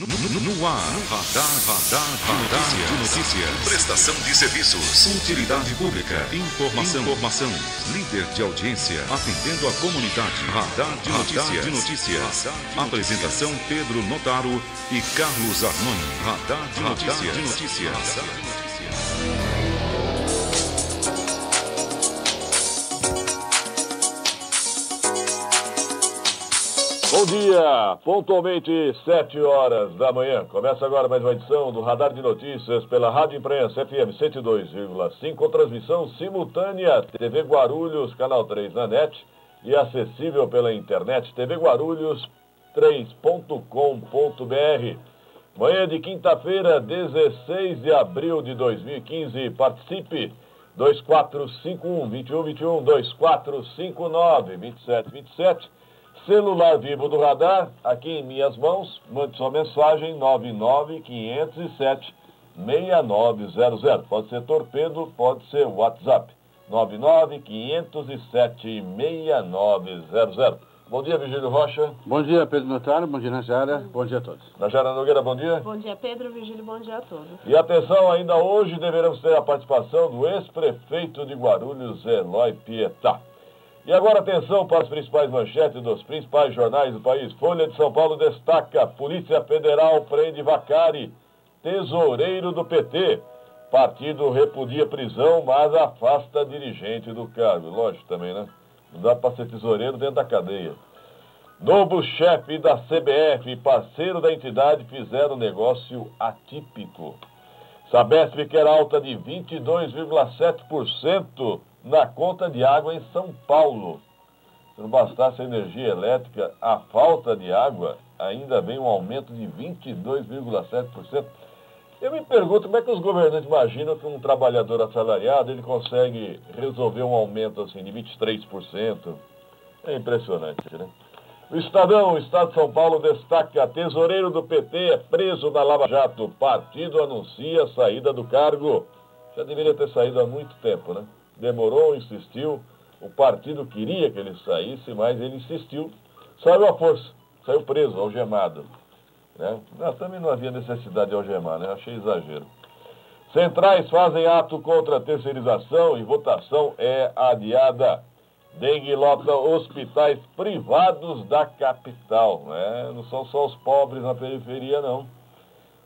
No ar, radar de notícias. Prestação de serviços. Utilidade pública. Informação. Líder de audiência. Atendendo a comunidade. Radar de notícias. Apresentação Pedro Notaro e Carlos Arnone. Radar de notícias. Bom dia, pontualmente 7 horas da manhã. Começa agora mais uma edição do Radar de Notícias pela Rádio Imprensa FM 102,5, com transmissão simultânea TV Guarulhos, canal 3 na net e acessível pela internet tvguarulhos3.com.br. Manhã de quinta-feira, 16 de abril de 2015. Participe 2451-2121, 2459-2727. Celular vivo do radar, aqui em minhas mãos, mande sua mensagem 99507-6900. Pode ser torpedo, pode ser WhatsApp, 99507-6900. Bom dia, Virgílio Rocha. Bom dia, Pedro Notaro, bom dia, Najara, bom dia a todos. Najara Nogueira, bom dia. Bom dia, Pedro, Virgílio, bom dia a todos. E atenção, ainda hoje deveremos ter a participação do ex-prefeito de Guarulhos, Eloy Pietá. E agora atenção para as principais manchetes dos principais jornais do país. Folha de São Paulo destaca: Polícia Federal prende Vacari, tesoureiro do PT. Partido repudia prisão, mas afasta dirigente do cargo. Lógico também, né? Não dá para ser tesoureiro dentro da cadeia. Novo chefe da CBF e parceiro da entidade fizeram negócio atípico. Sabesp quer alta de 22,7% na conta de água em São Paulo. Se não bastasse a energia elétrica, a falta de água, ainda vem um aumento de 22,7%. Eu me pergunto como é que os governantes imaginam que um trabalhador assalariado ele consegue resolver um aumento assim de 23%. É impressionante, né? O Estadão, o Estado de São Paulo destaca: tesoureiro do PT é preso na Lava Jato. Partido anuncia a saída do cargo. Já deveria ter saído há muito tempo, né? Demorou, insistiu. O partido queria que ele saísse, mas ele insistiu. Saiu à força, saiu preso, algemado. Né? Também não havia necessidade de algemar, né? Achei exagero. Centrais fazem ato contra a terceirização e votação é adiada. Dengue lota hospitais privados da capital. Né? Não são só os pobres na periferia, não.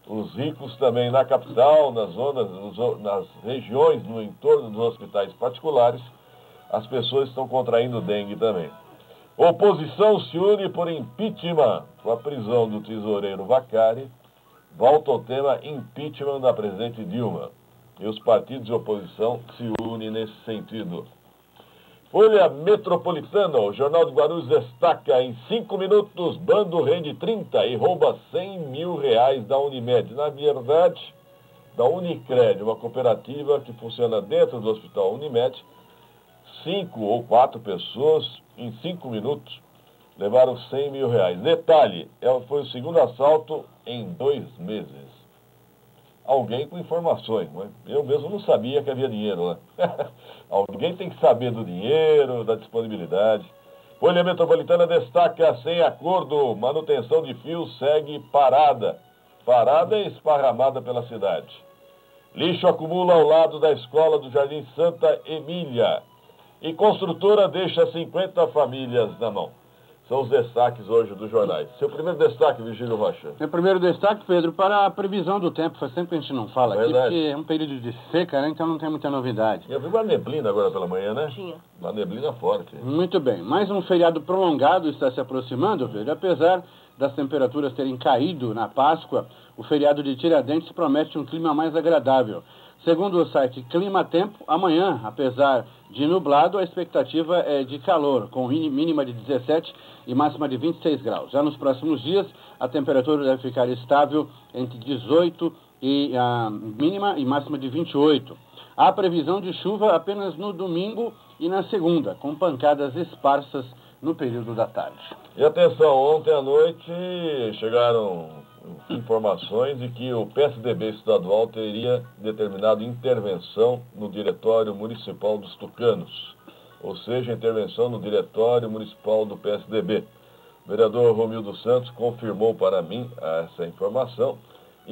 Os ricos também na capital, nas zonas, nas regiões, no entorno dos hospitais particulares, as pessoas estão contraindo dengue também. Oposição se une por impeachment. Com a prisão do tesoureiro Vacari, volta ao tema impeachment da presidente Dilma. E os partidos de oposição se unem nesse sentido. Folha Metropolitana, o Jornal de Guarulhos destaca: em 5 minutos, bando rende 30 e rouba 100 mil reais da Unimed. Na verdade, da Unicred, uma cooperativa que funciona dentro do Hospital Unimed. 5 ou 4 pessoas, em 5 minutos, levaram 100 mil reais. Detalhe, foi o segundo assalto em 2 meses. Alguém com informações, não é? Eu mesmo não sabia que havia dinheiro lá. Alguém tem que saber do dinheiro, da disponibilidade. Folha Metropolitana destaca: sem acordo, manutenção de fios segue parada. Parada esparramada pela cidade. Lixo acumula ao lado da escola do Jardim Santa Emília. E construtora deixa 50 famílias na mão. São os destaques hoje dos jornais. Seu primeiro destaque, Virgílio Rocha. Meu primeiro destaque, Pedro, para a previsão do tempo. Faz tempo que a gente não fala aqui, porque é um período de seca, né? Então não tem muita novidade. Eu vi uma neblina agora pela manhã, né? Tinha. Uma neblina forte. Muito bem. Mais um feriado prolongado está se aproximando, Pedro. Apesar das temperaturas terem caído na Páscoa, o feriado de Tiradentes promete um clima mais agradável. Segundo o site Clima Tempo, amanhã, apesar de nublado, a expectativa é de calor, com mínima de 17 e máxima de 26 graus. Já nos próximos dias, a temperatura deve ficar estável entre 18 e a mínima e máxima de 28. Há previsão de chuva apenas no domingo e na segunda, com pancadas esparsas no período da tarde. E atenção, ontem à noite chegaram informações de que o PSDB estadual teria determinado intervenção no Diretório Municipal dos Tucanos, ou seja, intervenção no Diretório Municipal do PSDB. O vereador Romildo Santos confirmou para mim essa informação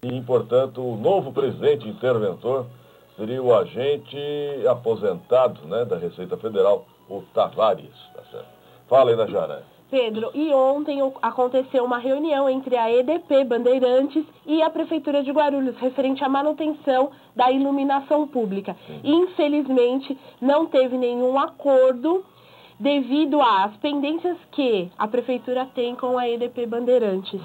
e, portanto, o novo presidente interventor seria o agente aposentado, né, da Receita Federal, o Tavares. Tá certo? Fala aí, Najara. Pedro, e ontem aconteceu uma reunião entre a EDP Bandeirantes e a Prefeitura de Guarulhos, referente à manutenção da iluminação pública. Infelizmente, não teve nenhum acordo devido às pendências que a Prefeitura tem com a EDP Bandeirantes.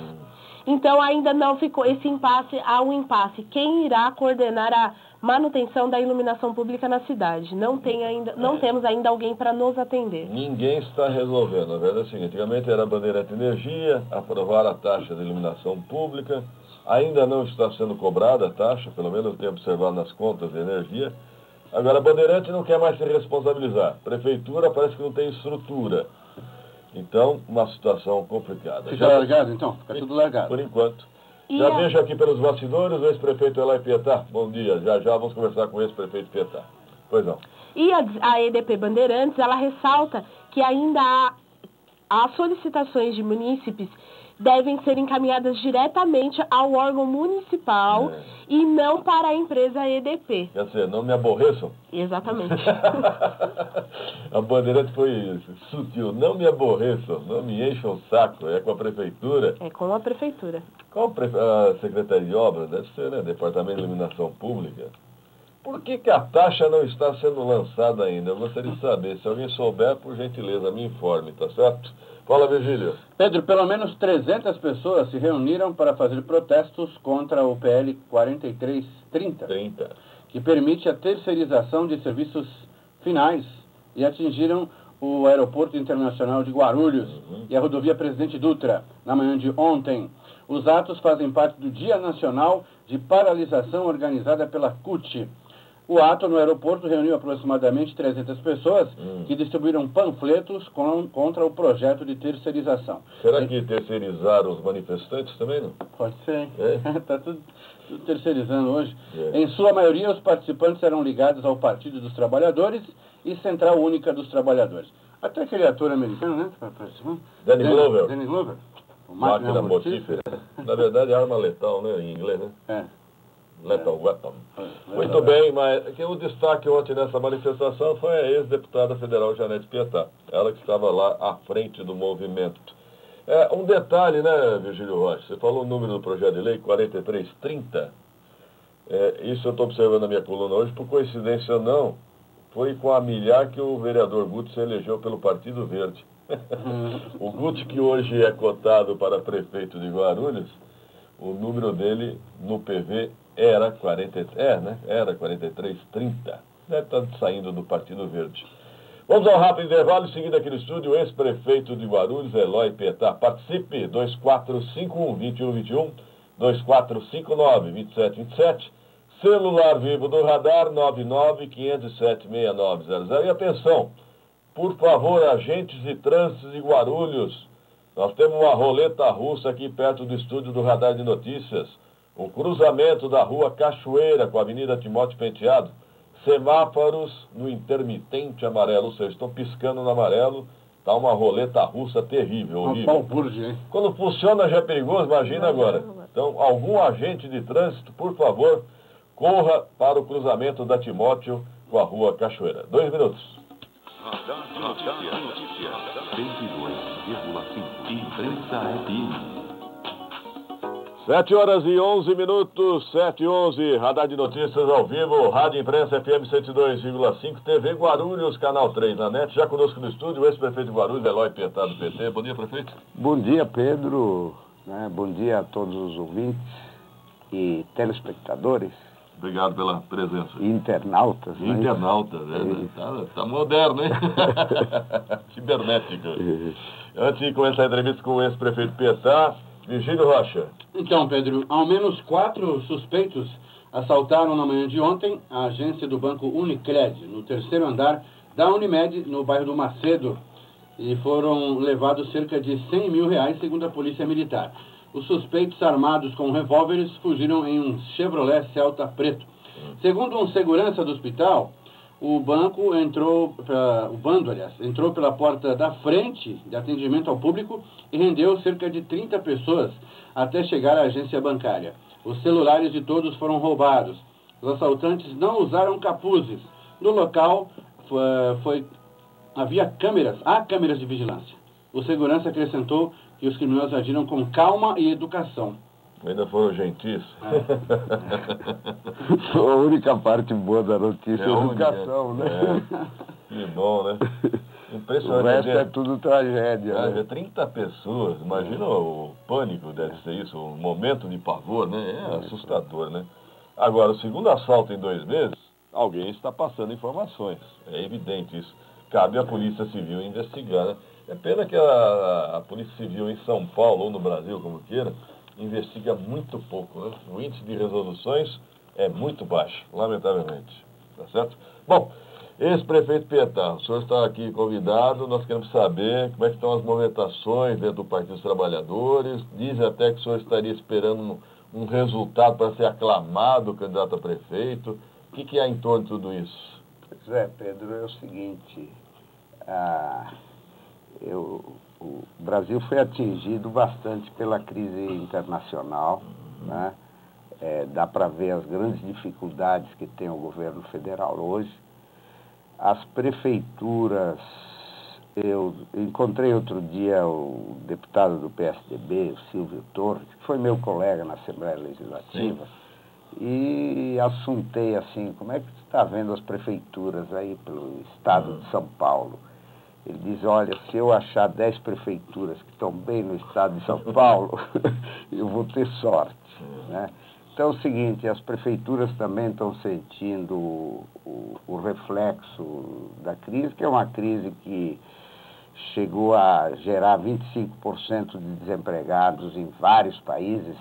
Então, ainda não ficou esse impasse, há um impasse. Quem irá coordenar a manutenção da iluminação pública na cidade? Não temos ainda alguém para nos atender. Ninguém está resolvendo. Na verdade é o seguinte, antigamente era a Bandeirante Energia, aprovaram a taxa de iluminação pública, ainda não está sendo cobrada a taxa, pelo menos eu tenho observado nas contas de energia. Agora a Bandeirante não quer mais se responsabilizar. A Prefeitura parece que não tem estrutura. Então, uma situação complicada. Fica largado, então? Fica tudo largado. Por enquanto. Já vejo aqui pelos bastidores o ex-prefeito Eloy Pietá. Bom dia. Já vamos conversar com o ex-prefeito Pietá. Pois não. E a EDP Bandeirantes, ela ressalta que ainda há solicitações de munícipes devem ser encaminhadas diretamente ao órgão municipal e não para a empresa EDP. Quer dizer, não me aborreçam? Exatamente. A Bandeirante foi sutil. Não me aborreçam, não me encham o saco. É com a Prefeitura? É com a Prefeitura. Qual a Secretaria de Obras? Deve ser, né? Departamento de Iluminação Pública. Por que a taxa não está sendo lançada ainda? Eu gostaria de saber. Se alguém souber, por gentileza, me informe, tá certo? Fala, Virgílio. Pedro, pelo menos 300 pessoas se reuniram para fazer protestos contra o PL 4330, que permite a terceirização de serviços finais, e atingiram o Aeroporto Internacional de Guarulhos e a rodovia Presidente Dutra, na manhã de ontem. Os atos fazem parte do Dia Nacional de Paralisação organizada pela CUT. O ato no aeroporto reuniu aproximadamente 300 pessoas que distribuíram panfletos contra o projeto de terceirização. Será que terceirizaram os manifestantes também, não? Pode ser. Está tudo terceirizando hoje. Em sua maioria, os participantes eram ligados ao Partido dos Trabalhadores e Central Única dos Trabalhadores. Até aquele ator americano, né? Danny Glover. Danny Glover. Máquina mortífera. Na verdade, arma letal, né? Em inglês, né? Lethal Weapon. Muito bem, mas o destaque ontem nessa manifestação foi a ex-deputada federal Janete Pietá, ela que estava lá à frente do movimento. Um detalhe, né, Virgílio Rocha? Você falou o número do projeto de lei, 4330. Isso eu estou observando na minha coluna hoje, por coincidência ou não, foi com a milhar que o vereador Guti se elegeu pelo Partido Verde. O Guti, que hoje é cotado para prefeito de Guarulhos, o número dele no PV era 4330. Deve estar saindo do Partido Verde. Vamos ao rápido intervalo. Em seguida aqui no estúdio, o ex-prefeito de Guarulhos, Eloy Pietá. Participe, 2451-2121, 2459-2727. Celular vivo do radar, 995076900. E atenção, por favor, agentes de trânsito de Guarulhos, nós temos uma roleta russa aqui perto do estúdio do Radar de Notícias. O cruzamento da rua Cachoeira com a Avenida Timóteo Penteado, semáforos no intermitente amarelo, ou seja, estão piscando no amarelo, está uma roleta russa terrível, horrível. Quando funciona já é perigoso, imagina agora. Então, algum agente de trânsito, por favor, corra para o cruzamento da Timóteo com a rua Cachoeira. 2 minutos. Radar de Notícia. 102,5. Imprensa FM. 7h11, 7h11, Radar de Notícias ao vivo, Rádio Imprensa FM 102,5, TV Guarulhos, Canal 3 na net. Já conosco no estúdio, o ex-prefeito de Guarulhos, Eloy Pietá, do PT. Bom dia, prefeito. Bom dia, Pedro. Bom dia a todos os ouvintes e telespectadores. Obrigado pela presença. Internautas, né? Internautas, tá moderno, hein? Cibernética. Antes de começar a entrevista com o ex-prefeito Pietá, Virgílio Rocha. Então, Pedro, ao menos 4 suspeitos assaltaram na manhã de ontem a agência do banco Unicred, no 3º andar da Unimed, no bairro do Macedo, e foram levados cerca de R$100 mil, segundo a Polícia Militar. Os suspeitos armados com revólveres fugiram em um Chevrolet Celta preto. Segundo um segurança do hospital, o bando, aliás, entrou pela porta da frente de atendimento ao público e rendeu cerca de 30 pessoas até chegar à agência bancária. Os celulares de todos foram roubados. Os assaltantes não usaram capuzes. No local há câmeras de vigilância. O segurança acrescentou que os criminosos agiram com calma e educação. Ainda foram gentis. A única parte boa da notícia é a educação, né? Que bom, né? Impressionante. O resto é tudo tragédia. Né? 30 pessoas, imagina o pânico, deve ser isso, um momento de pavor, né? É assustador, né? Agora, o segundo assalto em 2 meses, alguém está passando informações. É evidente isso. Cabe à Polícia Civil investigar, né? É pena que a Polícia Civil em São Paulo, ou no Brasil, como queira, investiga muito pouco, né? O índice de resoluções é muito baixo, lamentavelmente. Tá certo? Bom, ex-prefeito Pietá, o senhor está aqui convidado, nós queremos saber como é que estão as movimentações dentro do Partido dos Trabalhadores. Dizem até que o senhor estaria esperando um resultado para ser aclamado candidato a prefeito. O que há em torno de tudo isso? Pois é, Pedro, é o seguinte, o Brasil foi atingido bastante pela crise internacional, né? Dá para ver as grandes dificuldades que tem o governo federal hoje. As prefeituras, eu encontrei outro dia o deputado do PSDB, o Silvio Torres, que foi meu colega na Assembleia Legislativa, e assuntei assim, como é que você está vendo as prefeituras aí pelo estado de São Paulo? Ele diz, olha, se eu achar 10 prefeituras que estão bem no estado de São Paulo, eu vou ter sorte, né? Então é o seguinte, as prefeituras também estão sentindo o reflexo da crise, que é uma crise que chegou a gerar 25% de desempregados em vários países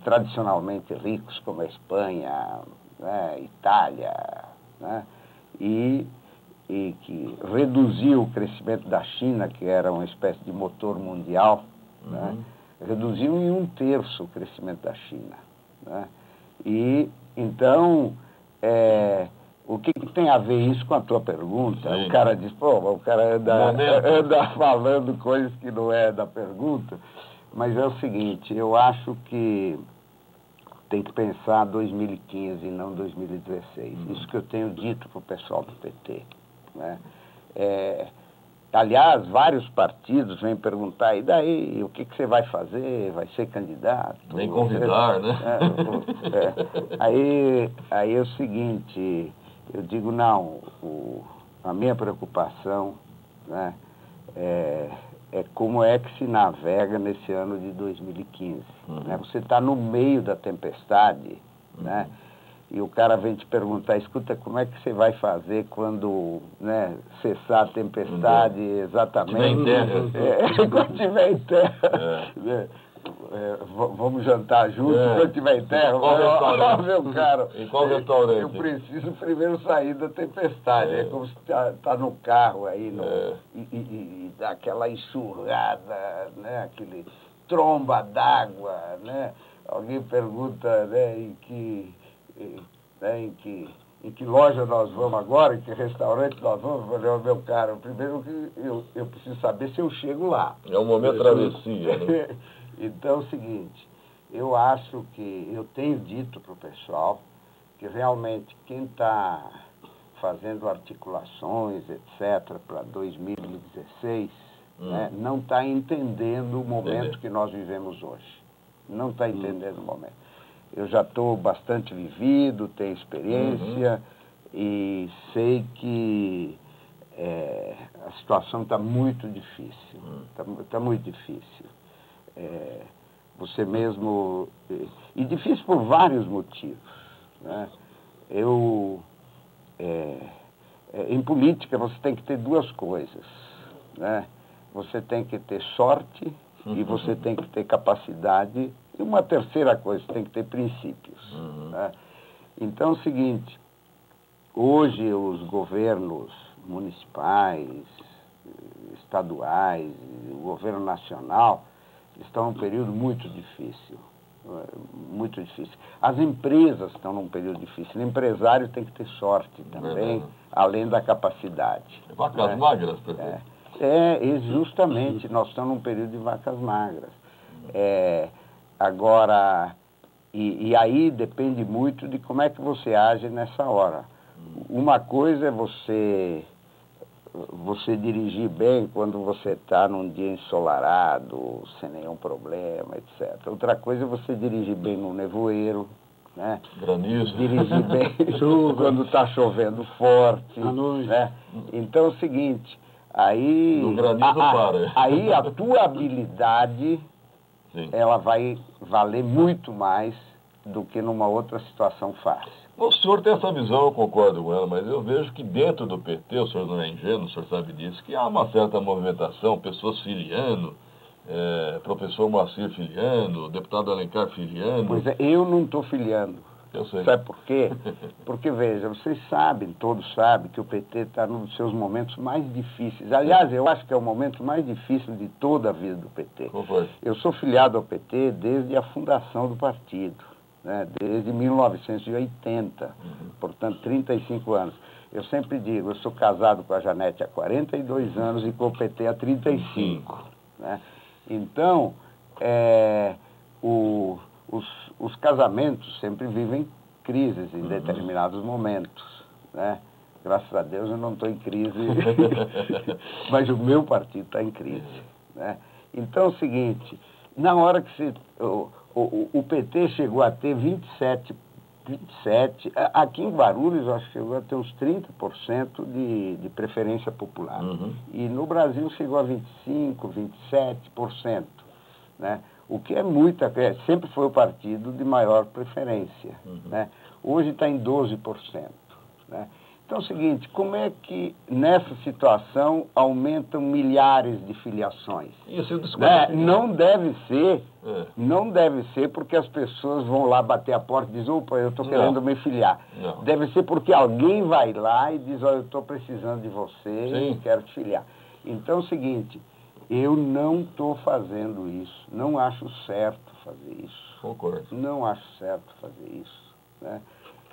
tradicionalmente ricos, como a Espanha, né, Itália, né, e que reduziu o crescimento da China, que era uma espécie de motor mundial, né, reduziu em 1/3 o crescimento da China, né? E, então, o que tem a ver isso com a tua pergunta? Sim. O cara diz, pô, o cara anda falando coisas que não é da pergunta, mas é o seguinte, eu acho que tem que pensar 2015 e não 2016. Isso que eu tenho dito para o pessoal do PT, né? Aliás, vários partidos vêm perguntar, e daí, o que você vai fazer? Vai ser candidato? Nem convidar, né? Aí é o seguinte, eu digo, não, a minha preocupação, né, é como é que se navega nesse ano de 2015. Né? Você está no meio da tempestade, né? E o cara vem te perguntar, escuta, como é que você vai fazer quando, né, cessar a tempestade exatamente? Quando tiver em terra. Vamos jantar juntos, quando tiver em terra. Meu caro, em qual restaurante? Eu preciso primeiro sair da tempestade. É como se tá no carro aí, e dá aquela enxurrada, né, aquele tromba d'água, né? Alguém pergunta, né, em que loja nós vamos agora, em que restaurante nós vamos. Eu falei, meu caro, primeiro que eu preciso saber se eu chego lá. É um momento de travessia, né? Então é o seguinte, eu acho que, eu tenho dito para o pessoal, que realmente quem está fazendo articulações, etc., para 2016, né, não está entendendo o momento que nós vivemos hoje. Não está entendendo o momento. Eu já estou bastante vivido, tenho experiência e sei que a situação está muito difícil. Está muito difícil. Você mesmo... E difícil por vários motivos, né? Em política você tem que ter 2 coisas, né? Você tem que ter sorte e você tem que ter capacidade. E uma terceira coisa, tem que ter princípios. Né? Então é o seguinte, hoje os governos municipais, estaduais, o governo nacional, estão num período muito difícil. Muito difícil. As empresas estão num período difícil. O empresário tem que ter sorte também, além da capacidade. Vacas magras, prefeito. E justamente, nós estamos num período de vacas magras. Agora, e aí depende muito de como é que você age nessa hora. Uma coisa é você dirigir bem quando você está num dia ensolarado, sem nenhum problema, etc. Outra coisa é você dirigir bem no nevoeiro, né? Granizo. Dirigir bem quando está chovendo forte. À noite. Né? Então é o seguinte, aí... No granizo para. Aí a tua habilidade, Sim. ela vai valer muito mais do que numa outra situação fácil. O senhor tem essa visão, eu concordo com ela, mas eu vejo que dentro do PT, o senhor não é ingênuo, o senhor sabe disso, que há uma certa movimentação, pessoas filiando, professor Moacir filiando, deputado Alencar filiando. Pois é, eu não estou filiando. Eu sei. Sabe por quê? Porque, veja, vocês sabem, todos sabem, que o PT está nos seus momentos mais difíceis. Aliás, eu acho que é o momento mais difícil de toda a vida do PT. Como foi? Eu sou filiado ao PT desde a fundação do partido, né? Desde 1980, portanto, 35 anos. Eu sempre digo, eu sou casado com a Janete há 42 anos e com o PT há 35. Né? Então, os casamentos sempre vivem crises em determinados momentos, né? Graças a Deus eu não estou em crise, mas o meu partido está em crise, né? Então é o seguinte, na hora que o PT chegou a ter 27, aqui em Guarulhos eu acho que chegou a ter uns 30% de preferência popular. E no Brasil chegou a 25, 27%, né? O que é sempre foi o partido de maior preferência, né? Hoje está em 12%, né? Então é o seguinte, como é que nessa situação aumentam milhares de filiações? Isso, né? Não deve ser porque as pessoas vão lá bater a porta e dizem, opa, eu estou querendo me filiar. Não. Deve ser porque alguém vai lá e diz, olha, eu estou precisando de você e quero te filiar. Então é o seguinte, eu não estou fazendo isso, não acho certo fazer isso. Concordo. Não acho certo fazer isso, né?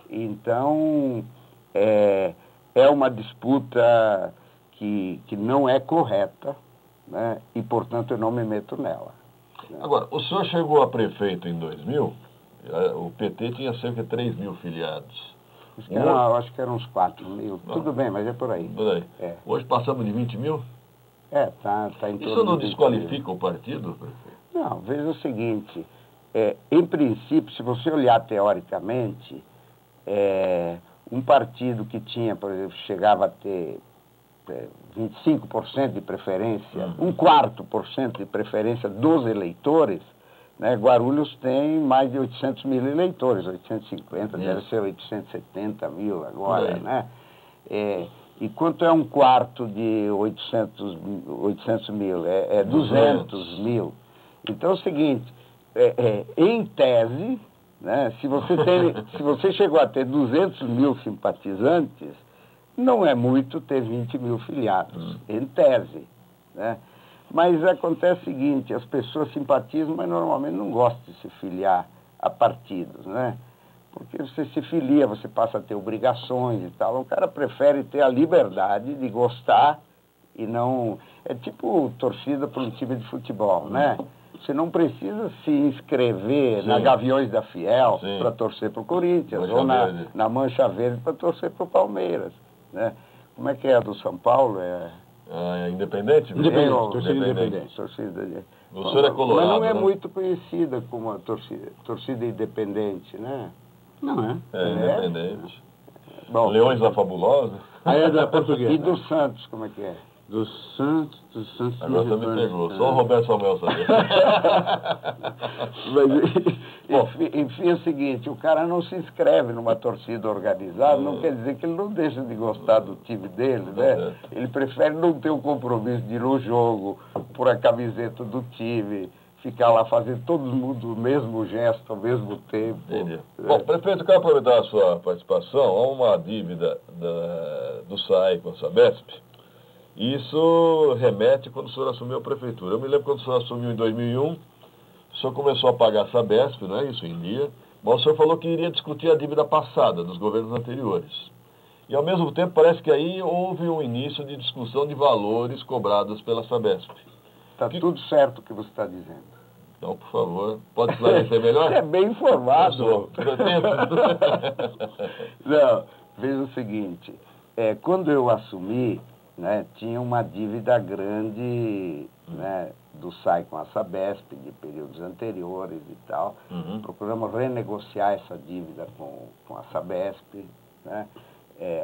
Então, é uma disputa que não é correta, né? E, portanto, eu não me meto nela. Né? Agora, o senhor chegou a prefeito em 2000, o PT tinha cerca de 3 mil filiados. Eu acho que eram uns 4 mil. Não. Tudo bem, mas é por aí. Por aí. Hoje passamos de 20 mil? Tá em torno. Isso não desqualifica o partido, prefeito? Não, veja o seguinte, em princípio, se você olhar teoricamente, um partido que tinha, por exemplo, chegava a ter 25% de preferência, 1/4% de preferência dos eleitores, né? Guarulhos tem mais de 800 mil eleitores, 850, deve ser 870 mil agora, né? E quanto é 1/4 de 800 mil? É 200 mil. Então é o seguinte, em tese, né, se você chegou a ter 200 mil simpatizantes, não é muito ter 20 mil filiados, em tese, né? Mas acontece o seguinte, as pessoas simpatizam, mas normalmente não gostam de se filiar a partidos, né? Porque você se filia, você passa a ter obrigações e tal. O cara prefere ter a liberdade de gostar e não... É tipo torcida para um time de futebol, né? Você não precisa se inscrever na Gaviões da Fiel para torcer para o Corinthians, ou na Mancha Verde para torcer para o Palmeiras, né? Como é que é a do São Paulo? Independente? Torcida independente. O senhor é colorado, mas não é né? muito conhecida como a torcida independente, né? Não é? Independente. Bom, Leões da Fabulosa. Aí é da Portuguesa. E do Santos, como é que é? Do Santos Agora você me pegou, só o Roberto Samuel sabia. Mas, enfim, é o seguinte, o cara não se inscreve numa torcida organizada, não quer dizer que ele não deixa de gostar do time dele, né? Ele prefere não ter o compromisso de ir no jogo, pôr a camiseta do time, ficar lá fazendo todo mundo o mesmo gesto ao mesmo tempo. Entendi. Bom, prefeito, eu quero aproveitar a sua participação. Há uma dívida do SAI com a Sabesp. Isso remete quando o senhor assumiu a prefeitura. Eu me lembro quando o senhor assumiu em 2001, O senhor começou a pagar a Sabesp, não é isso, em dia, mas o senhor falou que iria discutir a dívida passada dos governos anteriores. E, ao mesmo tempo, parece que aí houve um início de discussão de valores cobrados pela Sabesp. Está tudo certo o que você está dizendo. Então, por favor, pode esclarecer melhor? Você é bem informado. Não, veja o seguinte, quando eu assumi, né, tinha uma dívida grande, né, do SAI com a Sabesp, de períodos anteriores e tal. Procuramos renegociar essa dívida com a Sabesp, né?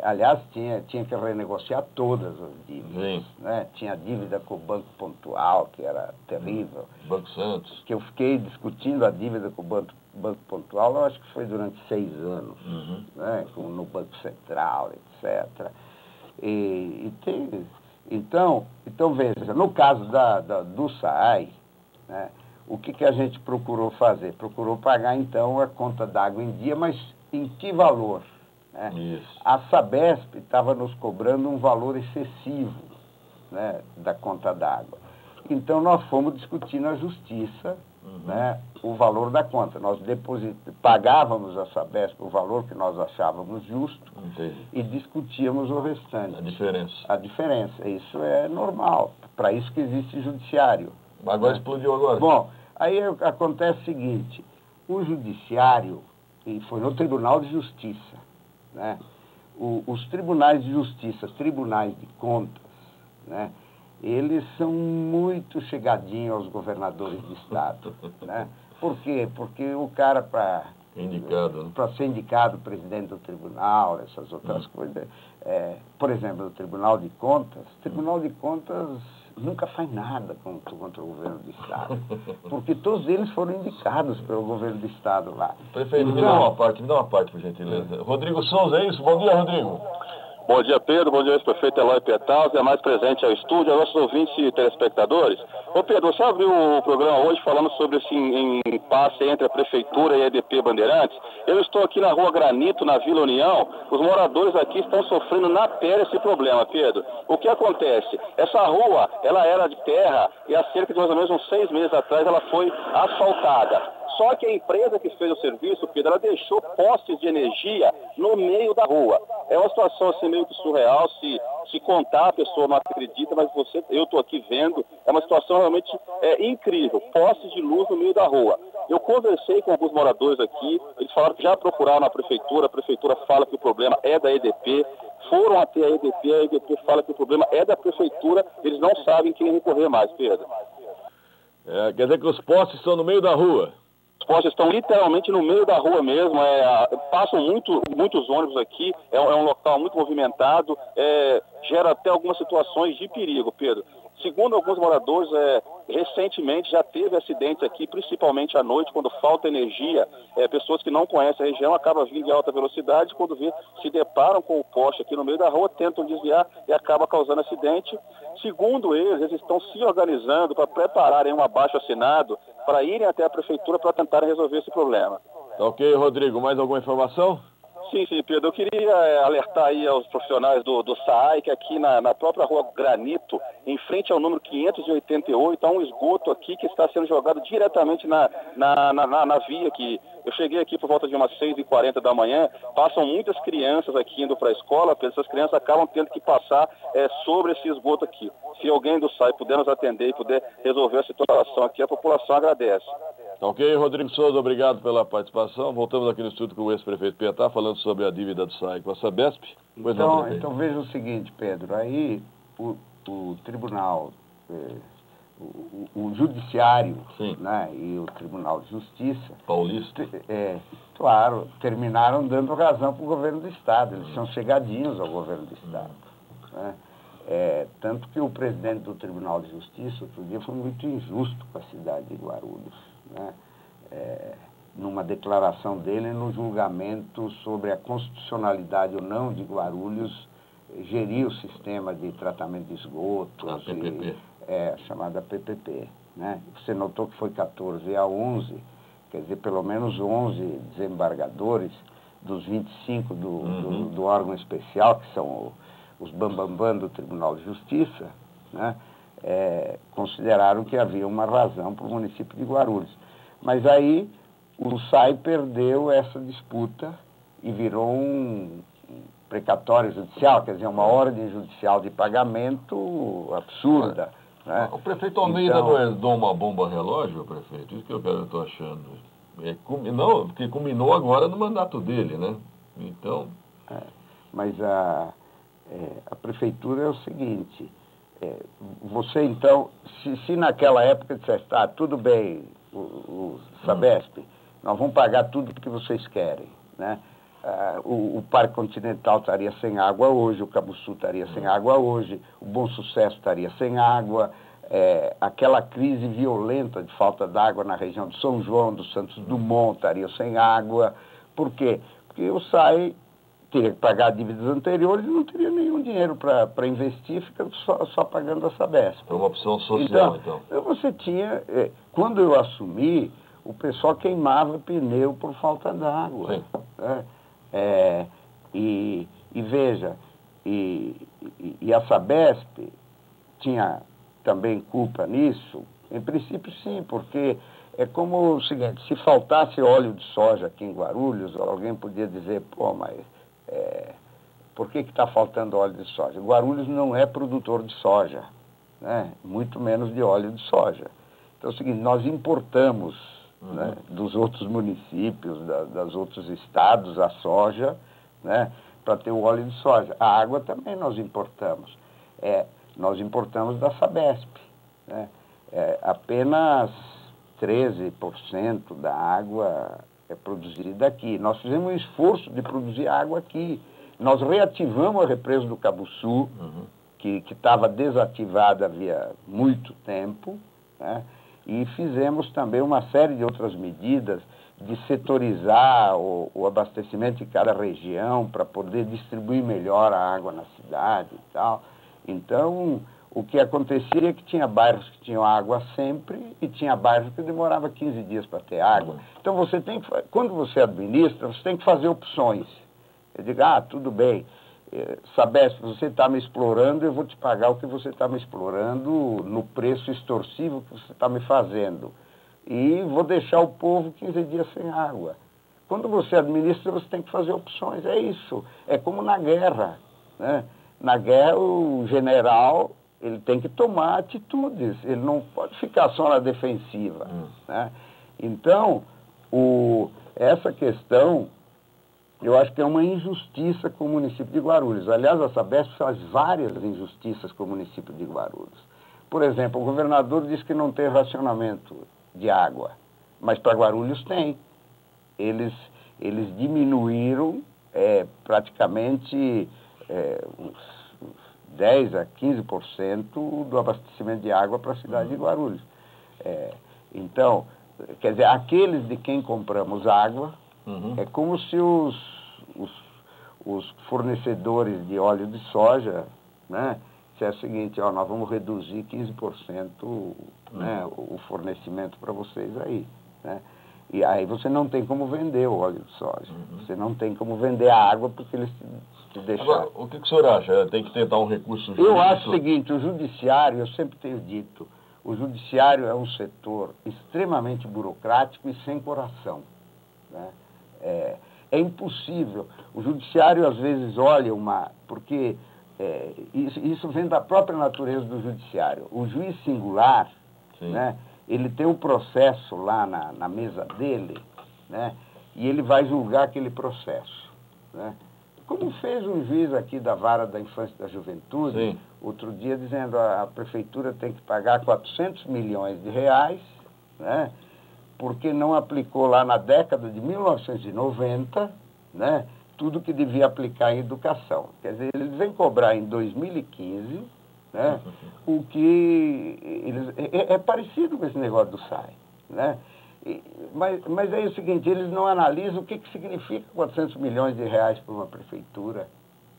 Aliás, tinha que renegociar todas as dívidas. Né? Tinha dívida com o Banco Pontual, que era terrível. Banco Santos. Que eu fiquei discutindo a dívida com o Banco Pontual, eu acho que foi durante 6 anos, né? No Banco Central, etc. Então, veja, no caso do SAAI, né, o que a gente procurou fazer? Procurou pagar, então, a conta d'água em dia, mas em que valor? A Sabesp estava nos cobrando um valor excessivo, né, da conta d'água. Então, nós fomos discutir na Justiça, né, o valor da conta. Nós pagávamos a Sabesp o valor que nós achávamos justo. E discutíamos o restante. A diferença. Isso é normal. Para isso que existe judiciário. Agora explodiu agora. Bom, aí acontece o seguinte. O judiciário, e foi no Tribunal de Justiça, né? Os tribunais de justiça, tribunais de contas, né? Eles são muito chegadinhos aos governadores de estado, né? Por quê? Porque o cara, para ser indicado presidente do tribunal, essas outras coisas, por exemplo, o Tribunal de Contas nunca faz nada contra o governo do estado, porque todos eles foram indicados pelo governo do estado lá. Prefeito, me dá uma parte, por gentileza. Rodrigo Souza, é isso? Bom dia, Rodrigo. Bom dia, Pedro. Bom dia, ex-prefeito Eloy Petal, é mais presente ao estúdio, aos nossos ouvintes e telespectadores. Ô, Pedro, você abriu o programa hoje falando sobre esse impasse entre a Prefeitura e a EDP Bandeirantes. Eu estou aqui na Rua Granito, na Vila União. Os moradores aqui estão sofrendo na pele esse problema, Pedro. O que acontece? Essa rua, ela era de terra e há cerca de mais ou menos uns 6 meses atrás ela foi asfaltada. Só que a empresa que fez o serviço, Pedro, ela deixou postes de energia no meio da rua. É uma situação assim meio que surreal, se contar a pessoa não acredita, mas eu estou aqui vendo, é uma situação realmente incrível, postes de luz no meio da rua. Eu conversei com alguns moradores aqui, eles falaram que já procuraram a prefeitura fala que o problema é da EDP, foram até a EDP fala que o problema é da prefeitura, eles não sabem quem recorrer mais, Pedro. Quer dizer que os postes estão no meio da rua? Os postes estão literalmente no meio da rua mesmo, passam muitos ônibus aqui, é um local muito movimentado, gera até algumas situações de perigo, Pedro. Segundo alguns moradores, recentemente já teve acidentes aqui, principalmente à noite, quando falta energia. Pessoas que não conhecem a região acabam vindo em alta velocidade, quando se deparam com o poste aqui no meio da rua, tentam desviar e acaba causando acidente. Segundo eles estão se organizando para prepararem um abaixo-assinado para irem até a prefeitura para tentarem resolver esse problema. Ok, Rodrigo, mais alguma informação? Sim, Pedro. Eu queria alertar aí aos profissionais do SAAI que aqui na própria Rua Granito, em frente ao número 588, há um esgoto aqui que está sendo jogado diretamente na via aqui. Eu cheguei aqui por volta de umas 6h40 da manhã, passam muitas crianças aqui indo para a escola, essas crianças acabam tendo que passar sobre esse esgoto aqui. Se alguém do SAAI puder nos atender e puder resolver a situação aqui, a população agradece. Ok, Rodrigo Souza, obrigado pela participação. Voltamos aqui no estúdio com o ex-prefeito Pietá, falando sobre a dívida do SAAI com a Sabesp. Então veja o seguinte, Pedro, aí o tribunal, o judiciário, né, e o Tribunal de Justiça paulista, claro, terminaram dando razão para o governo do Estado. Eles são chegadinhos ao governo do Estado, né? Tanto que o presidente do Tribunal de Justiça, outro dia, foi muito injusto com a cidade de Guarulhos, né? Numa declaração dele no julgamento sobre a constitucionalidade ou não de Guarulhos gerir o sistema de tratamento de esgotos, a PPP. A chamada PPP, né? Você notou que foi 14-11, quer dizer, pelo menos 11 desembargadores dos 25 do órgão especial, que são os bambambam do Tribunal de Justiça, né? Consideraram que havia uma razão para o município de Guarulhos. Mas aí o SAI perdeu essa disputa e virou um precatório judicial, quer dizer, uma ordem judicial de pagamento absurda. Né? O prefeito Almeida então, não herdou uma bomba relógio, prefeito? Isso que eu estou achando. Não, porque culminou agora no mandato dele, né? Então... Mas a prefeitura é o seguinte, você então, se naquela época dissesse, tá, tudo bem, o Sabesp, nós vamos pagar tudo que vocês querem, né? O Parque Continental estaria sem água hoje, o Cabo Sul estaria sem água hoje, o Bom Sucesso estaria sem água, aquela crise violenta de falta d'água na região de São João, do Santos Dumont, estaria sem água. Por quê? Porque o SAI teria que pagar dívidas anteriores e não teria nenhum dinheiro para investir, fica só pagando a Sabesp. É uma opção social, então. Você tinha... quando eu assumi, o pessoal queimava pneu por falta d'água. Né? E veja, e a Sabesp tinha também culpa nisso? Em princípio, sim, porque é como o seguinte, se faltasse óleo de soja aqui em Guarulhos, alguém podia dizer, pô, mas por que está faltando óleo de soja? Guarulhos não é produtor de soja, né? Muito menos de óleo de soja. Então é o seguinte, nós importamos né, dos outros municípios, dos outros estados, a soja, né, para ter o óleo de soja. A água também nós importamos. Nós importamos da Sabesp. Né? Apenas 13% da água é produzida aqui. Nós fizemos um esforço de produzir água aqui. Nós reativamos a represa do Cabo Sul, que estava desativada havia muito tempo, né? E fizemos também uma série de outras medidas de setorizar o abastecimento de cada região para poder distribuir melhor a água na cidade e tal. Então, o que acontecia é que tinha bairros que tinham água sempre e tinha bairros que demorava 15 dias para ter água. Então, quando você administra, você tem que fazer opções. Eu digo, tudo bem, Sabesp, você está me explorando, eu vou te pagar o que você está me explorando no preço extorsivo que você está me fazendo. E vou deixar o povo 15 dias sem água. Quando você administra, você tem que fazer opções. É isso. É como na guerra, né? Na guerra, o general, ele tem que tomar atitudes. Ele não pode ficar só na defensiva. Né? Então, essa questão, eu acho que é uma injustiça com o município de Guarulhos. Aliás, a Sabesp faz várias injustiças com o município de Guarulhos. Por exemplo, o governador diz que não tem racionamento de água, mas para Guarulhos tem. Eles diminuíram praticamente uns 10% a 15% do abastecimento de água para a cidade de Guarulhos. Então, quer dizer, aqueles de quem compramos água, é como se os fornecedores de óleo de soja, né, dissessem o seguinte, nós vamos reduzir 15% né, o fornecimento para vocês aí. Né? E aí você não tem como vender o óleo de soja. Você não tem como vender a água porque eles te deixaram. Agora, o que o senhor acha? Tem que tentar um recurso jurídico? Eu acho o seguinte, o judiciário, eu sempre tenho dito, o judiciário é um setor extremamente burocrático e sem coração. Né? É impossível. O judiciário, às vezes, olha porque isso vem da própria natureza do judiciário. O juiz singular, né, ele tem um processo lá na mesa dele, né, e ele vai julgar aquele processo. Né? Como fez um juiz aqui da Vara da Infância e da Juventude, outro dia, dizendo a prefeitura tem que pagar 400 milhões de reais, né, porque não aplicou lá na década de 1990, né, tudo que devia aplicar em educação. Quer dizer, eles vêm cobrar em 2015, né, o que... É parecido com esse negócio do SAI. Né? Mas é o seguinte, eles não analisam o que significa 400 milhões de reais para uma prefeitura,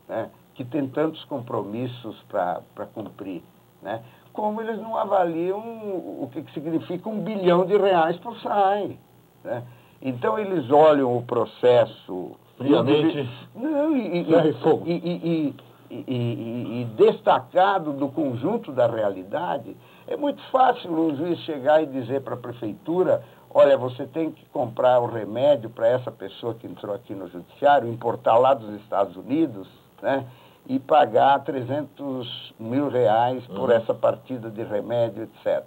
né, que tem tantos compromissos para cumprir. Né? Como eles não avaliam o que significa 1 bilhão de reais para o SAI. Né? Então, eles olham o processo... friamente... E destacado do conjunto da realidade, é muito fácil o juiz chegar e dizer para a prefeitura, olha, você tem que comprar o remédio para essa pessoa que entrou aqui no judiciário, importar lá dos Estados Unidos, né? E pagar 300 mil reais por essa partida de remédio, etc.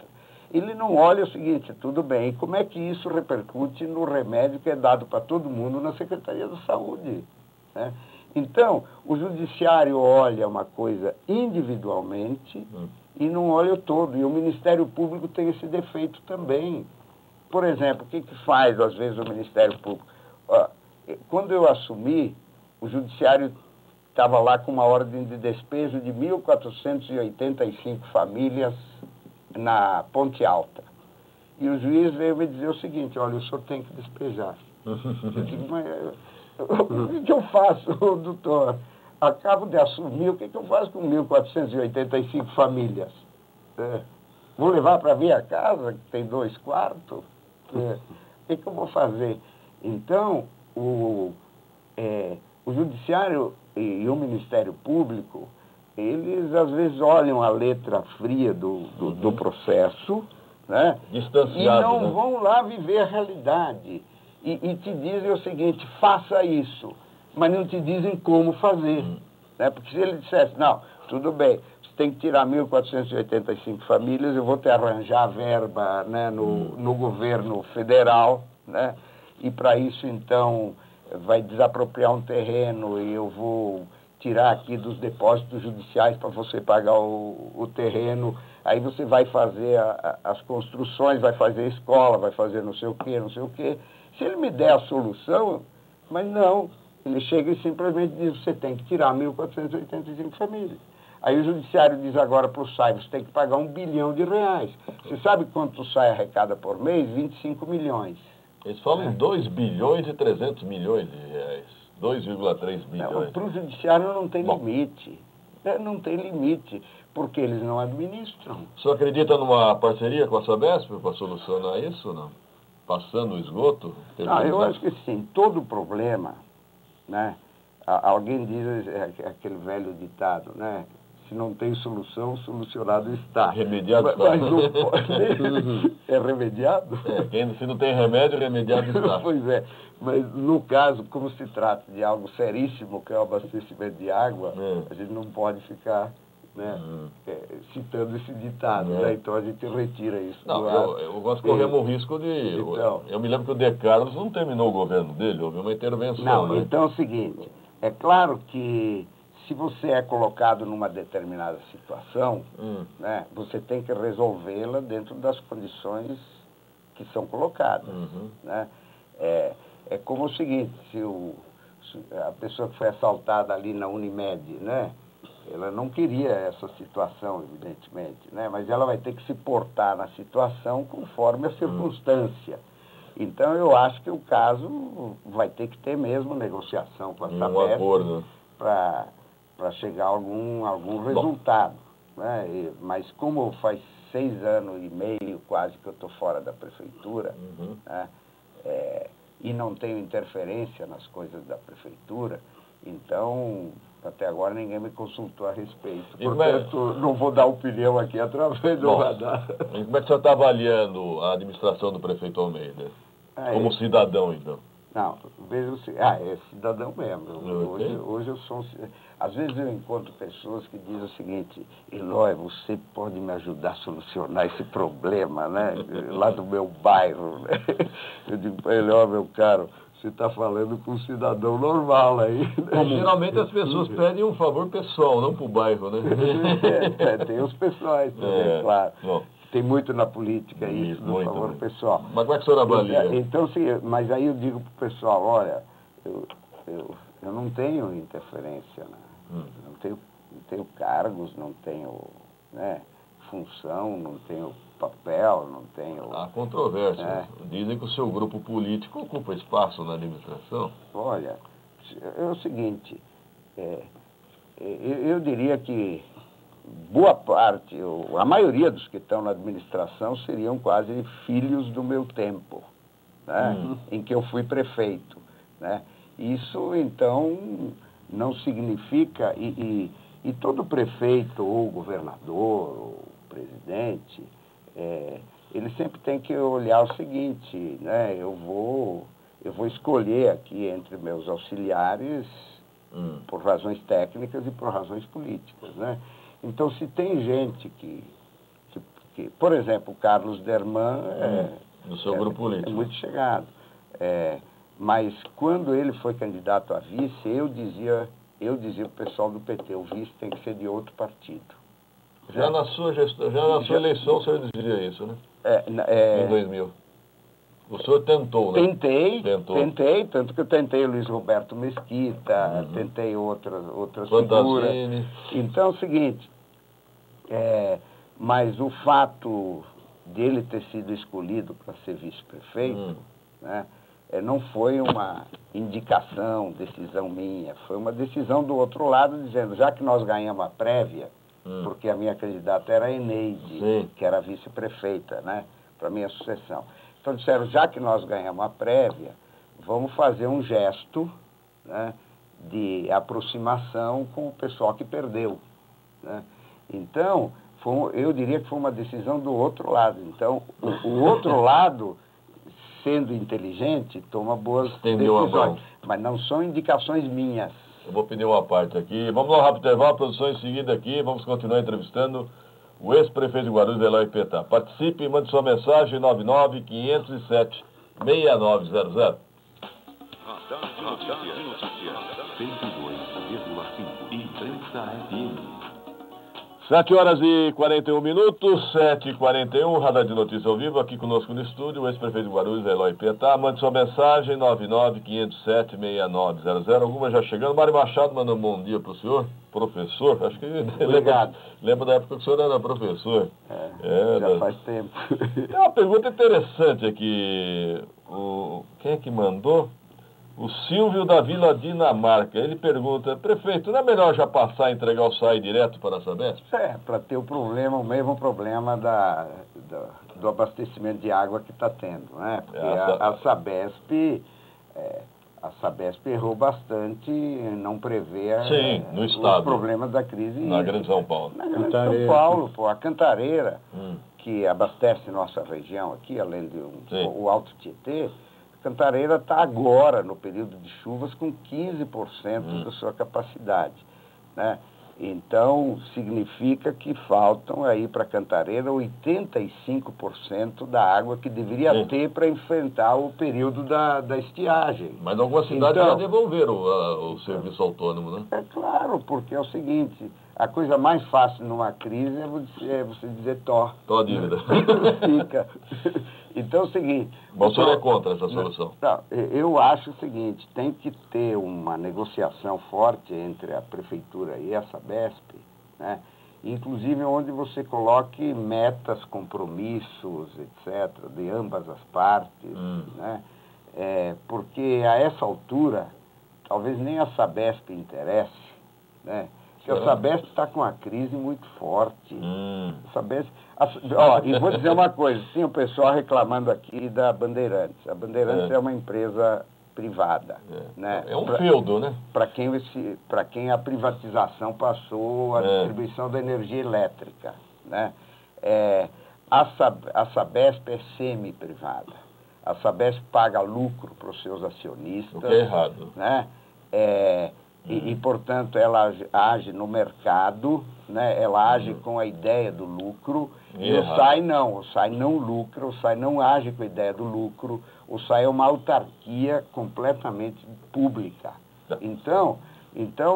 Ele não olha o seguinte, tudo bem, e como é que isso repercute no remédio que é dado para todo mundo na Secretaria da Saúde, né? Então, o judiciário olha uma coisa individualmente e não olha o todo. E o Ministério Público tem esse defeito também. Por exemplo, o que faz, às vezes, o Ministério Público? Quando eu assumi, o judiciário estava lá com uma ordem de despejo de 1.485 famílias na Ponte Alta. E o juiz veio me dizer o seguinte, olha, o senhor tem que despejar. Eu digo, mas o que eu faço, doutor? Acabo de assumir, o que eu faço com 1.485 famílias? Vou levar para minha casa, que tem 2 quartos? O que eu vou fazer? Então, o Judiciário e o Ministério Público, eles às vezes olham a letra fria do processo, né? E não vão lá viver a realidade. E te dizem o seguinte, faça isso, mas não te dizem como fazer. Né? Porque se ele dissesse, não, tudo bem, você tem que tirar 1.485 famílias, eu vou te arranjar verba, né, no governo federal, né? E para isso, então, vai desapropriar um terreno e eu vou tirar aqui dos depósitos judiciais para você pagar o terreno. Aí você vai fazer as construções, vai fazer escola, vai fazer não sei o quê, não sei o quê. Se ele me der a solução, mas não, ele chega e simplesmente diz, você tem que tirar 1.485 famílias. Aí o judiciário diz agora para o SAI, você tem que pagar R$1 bilhão. Você sabe quanto o SAI arrecada por mês? 25 milhões. Eles falam em 2 bilhões e 300 milhões de reais. 2,3 bilhões. Para o judiciário não tem limite. Não tem limite, porque eles não administram. O senhor acredita numa parceria com a Sabesp para solucionar isso, não? Passando o esgoto? Eu acho que sim. Todo problema, né? Alguém diz aquele velho ditado, né? Se não tem solução, solucionado está. Remediado está. Mas não pode. É remediado? Se não tem remédio, remediado está. Pois é. Mas, no caso, como se trata de algo seríssimo, que é o abastecimento de água, a gente não pode ficar, né, citando esse ditado, né? Então a gente retira isso. Não, eu gosto de correr o risco de... Então, eu me lembro que o De Carlos não terminou o governo dele, houve uma intervenção. Não, né? Então é o seguinte, é claro que se você é colocado numa determinada situação, né, você tem que resolvê-la dentro das condições que são colocadas. Né? É como o seguinte, se a pessoa que foi assaltada ali na Unimed, né, ela não queria essa situação, evidentemente, né, mas ela vai ter que se portar na situação conforme a circunstância. Então, eu acho que o caso vai ter que ter mesmo negociação com a Sabesp para chegar a algum resultado. Né? Mas como faz 6 anos e meio quase que eu estou fora da prefeitura, né? E não tenho interferência nas coisas da prefeitura, então, até agora ninguém me consultou a respeito. Portanto, não vou dar opinião aqui através do radar. E como é que o senhor está avaliando a administração do prefeito Almeida? Como cidadão, então? Não, vejo é cidadão mesmo. Hoje eu sou... Às vezes eu encontro pessoas que dizem o seguinte, Eloy, você pode me ajudar a solucionar esse problema, né? Lá do meu bairro. Né? Eu digo para ele, meu caro, você está falando com um cidadão normal aí. Né? Geralmente as pessoas pedem um favor pessoal, não para o bairro, né? Tem os pessoais também, claro. Bom. Tem muito na política isso, do favor pessoal. Mas como é que o senhor avalia? Então, sim, mas aí eu digo para o pessoal, olha, eu não tenho interferência, né? Não tenho cargos, não tenho, né, função, não tenho papel, não tenho... Há controvérsia. Dizem que o seu grupo político ocupa espaço na administração. Olha, é o seguinte, eu diria que boa parte, a maioria dos que estão na administração seriam quase filhos do meu tempo, né? Em que eu fui prefeito. Né? Isso, então, não significa... E todo prefeito, ou governador, ou presidente, ele sempre tem que olhar o seguinte, né? Eu vou escolher aqui entre meus auxiliares por razões técnicas e por razões políticas, né? Então, se tem gente que por exemplo, o Carlos Derman do seu grupo político. É muito chegado. Mas quando ele foi candidato a vice, eu dizia o pessoal do PT, o vice tem que ser de outro partido. Já na sua eleição o senhor dizia isso, né? Em 2000. O senhor tentou, né? Tentei, tanto que eu tentei Luiz Roberto Mesquita, tentei outras figuras. Então é o seguinte, mas o fato dele ter sido escolhido para ser vice-prefeito, né, não foi uma indicação, decisão minha, foi uma decisão do outro lado, dizendo, já que nós ganhamos a prévia, porque a minha candidata era a Eneide, que era vice-prefeita, né, para minha sucessão. Então disseram, já que nós ganhamos a prévia, vamos fazer um gesto, né, de aproximação com o pessoal que perdeu, né? Então, eu diria que foi uma decisão do outro lado. Então, o outro lado, sendo inteligente, toma boas decisões, mas não são indicações minhas. Eu vou pedir uma parte aqui. Vamos lá, um rápido intervalo, produção em seguida aqui. Vamos continuar entrevistando o ex-prefeito de Guarulhos, Eloy Petá. Participe e mande sua mensagem 99507-6900. Radar de notícia. 102,5. Imprensa FM. 7 horas e 41 minutos, 7h41, Radar de Notícia ao vivo, aqui conosco no estúdio, o ex-prefeito de Guarulhos, Eloy Petá. Mande sua mensagem, 99507-6900. Algumas já chegando. Mário Machado mandou um bom dia para o senhor, professor. Acho que lembra da época que o senhor era professor. Já faz tempo. Tem uma pergunta interessante aqui. Quem é que mandou? O Silvio da Vila Dinamarca. Ele pergunta, prefeito, não é melhor já passar a entregar o SAI direto para a Sabesp? Para ter o mesmo problema do abastecimento de água que está tendo, né? Porque a Sabesp errou bastante em não prever os problemas da crise. Na Grande São Paulo. Na Grande São Paulo, a Cantareira, que abastece nossa região aqui, além do Alto Tietê, Cantareira está agora, no período de chuvas, com 15% da sua capacidade, né? Então, significa que faltam aí para Cantareira 85% da água que deveria ter para enfrentar o período da estiagem. Mas algumas cidades já devolveram o serviço autônomo, né? É claro, porque é o seguinte, a coisa mais fácil numa crise é você dizer tó a dívida. Fica. Então é o seguinte... Mas o senhor é contra essa solução? Não, eu acho o seguinte, tem que ter uma negociação forte entre a Prefeitura e a Sabesp, né? Inclusive onde você coloque metas, compromissos, etc., de ambas as partes, né? Porque a essa altura, talvez nem a Sabesp interesse, né? Porque a Sabesp está com uma crise muito forte. E vou dizer uma coisa, tinha o pessoal reclamando aqui da Bandeirantes. A Bandeirantes é uma empresa privada. Né? É um feudo, né? Para quem a privatização passou a distribuição da energia elétrica. Né? A Sabesp é semi-privada. A Sabesp paga lucro para os seus acionistas. O que é errado. Né? E, portanto, ela age no mercado, né? Ela age com a ideia do lucro, e o SAI não lucra, o SAI não age com a ideia do lucro, o SAI é uma autarquia completamente pública. Então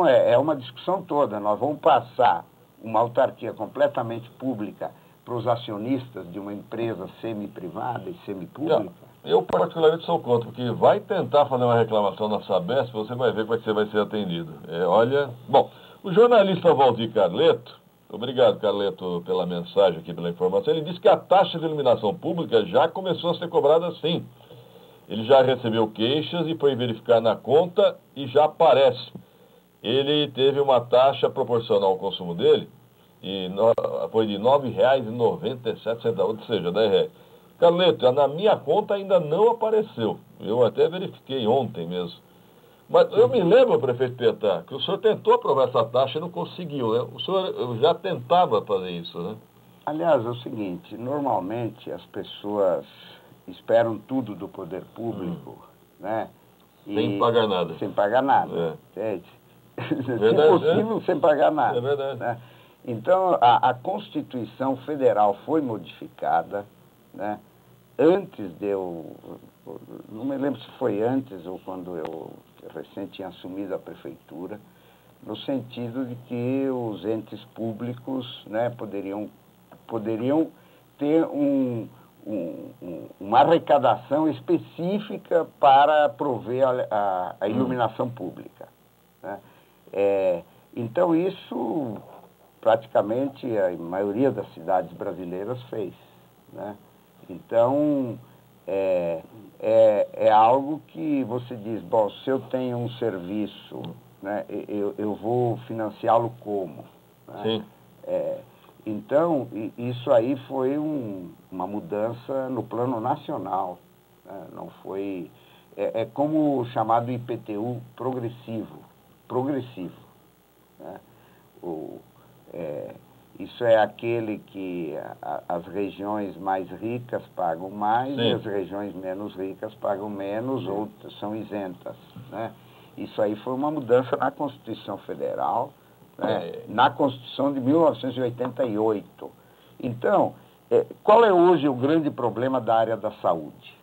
é uma discussão toda, nós vamos passar uma autarquia completamente pública para os acionistas de uma empresa semi-privada e semi-pública. Eu particularmente sou contra, porque vai tentar fazer uma reclamação na Sabesp, você vai ver como é que você vai ser atendido. Bom, o jornalista Valdir Carleto, obrigado Carleto pela mensagem aqui, pela informação, ele disse que a taxa de iluminação pública já começou a ser cobrada sim. Ele já recebeu queixas e foi verificar na conta e já aparece. Ele teve uma taxa proporcional ao consumo dele, e foi de R$ 9,97, ou seja, R$10. Carleto, na minha conta ainda não apareceu. Eu até verifiquei ontem mesmo. Mas eu me lembro, prefeito Petá, que o senhor tentou aprovar essa taxa e não conseguiu, né? O senhor já tentava fazer isso, né? Aliás, é o seguinte, normalmente as pessoas esperam tudo do poder público, né? Sem pagar nada. Sem pagar nada. É. É impossível sem pagar nada. É verdade. Né? Então, a Constituição Federal foi modificada, né? Antes de eu... Não me lembro se foi antes ou quando eu recém tinha assumido a prefeitura, no sentido de que os entes públicos, né, poderiam ter uma arrecadação específica para prover a iluminação pública. Né? Então, isso praticamente a maioria das cidades brasileiras fez. Né? Então, é algo que você diz, bom, se eu tenho um serviço, né, eu vou financiá-lo como? Né? Sim. Então, isso aí foi uma mudança no plano nacional. Né? Não foi... É como o chamado IPTU progressivo. Né? Isso é aquele que as regiões mais ricas pagam mais. Sim. E as regiões menos ricas pagam menos. Sim. Ou são isentas. Né? Isso aí foi uma mudança na Constituição Federal, né? Na Constituição de 1988. Então, qual é hoje o grande problema da área da saúde?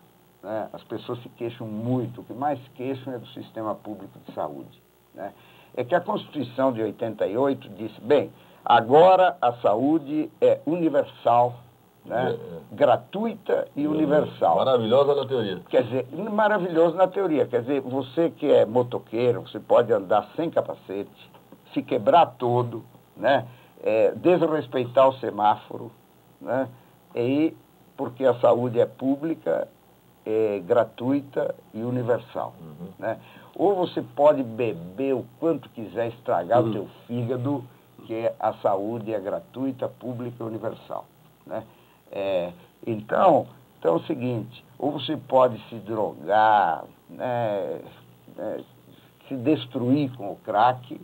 Né? As pessoas se queixam muito, o que mais queixam é do sistema público de saúde. Né? É que a Constituição de 88 disse, bem, agora a saúde é universal, né? Gratuita e universal. Maravilhosa na teoria. Quer dizer, maravilhoso na teoria. Quer dizer, você que é motoqueiro, você pode andar sem capacete, se quebrar todo, né? Desrespeitar o semáforo, né? E porque a saúde é pública, gratuita e universal. Uhum. Né? Ou você pode beber o quanto quiser, estragar o teu fígado, que a saúde é gratuita, pública e universal. Né? Então é o seguinte, ou você pode se drogar, né, se destruir com o crack,